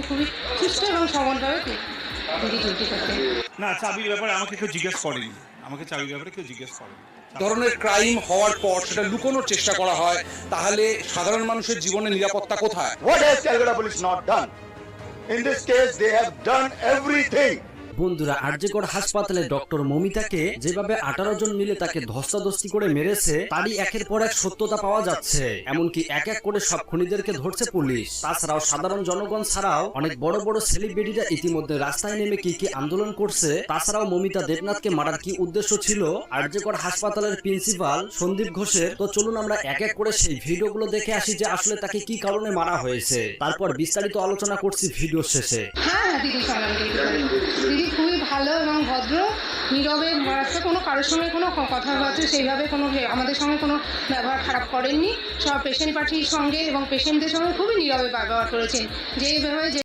খুবই সুস্থ এবং সবলভাবে দিদি ডিউটি করতেন। না, চাবির ব্যাপারে আমাকে কেউ জিজ্ঞেস করেনি, আমাকে চাবির ব্যাপারে কেউ জিজ্ঞেস করেনি। ধরনের ক্রাইম হওয়ার পর সেটা লুকোনোর চেষ্টা করা হয়, তাহলে সাধারণ মানুষের জীবনে নিরাপত্তা কোথায়? What has Calcutta police not done? In this case, they have done everything. বন্ধুরা, আরজিকর হাসপাতালে ডক্টর মমিতাকে যেভাবে 18 জন মিলে তাকে ধস্তাধস্তি করে মেরেছে, তারই একের পর এক সত্যতা পাওয়া যাচ্ছে। এমনকি এক এক করে সব খুনিদেরকে ধরছে পুলিশ। তাছাড়াও সাধারণ জনগণ ছাড়াও অনেক বড় বড় সেলিব্রিটিরা ইতিমধ্যে রাস্তায় নেমে কি কি আন্দোলন করছে। তাছাড়াও মমিতা দেবনাথকে মারার কি উদ্দেশ্য ছিল আরজিকর হাসপাতালের প্রিন্সিপাল সন্দীপ ঘোষের, তো চলুন আমরা এক এক করে সেই ভিডিওগুলো দেখে আসি যে আসলে তাকে কি কারণে মারা হয়েছে। তারপর বিস্তারিত আলোচনা করছি ভিডিও শেষে। হ্যাঁ, দিদি দিদি খুবই ভালো এবং ভদ্র, নীরবে রাস্তা, কোনো কারোর সঙ্গে কোনো কথাবার্তা সেইভাবে কোনো আমাদের সঙ্গে কোনো ব্যবহার খারাপ করেননি। সব পেশেন্ট পার্টির সঙ্গে এবং পেশেন্টদের সঙ্গে খুবই নীরবে ব্যবহার করেছেন। যেভাবে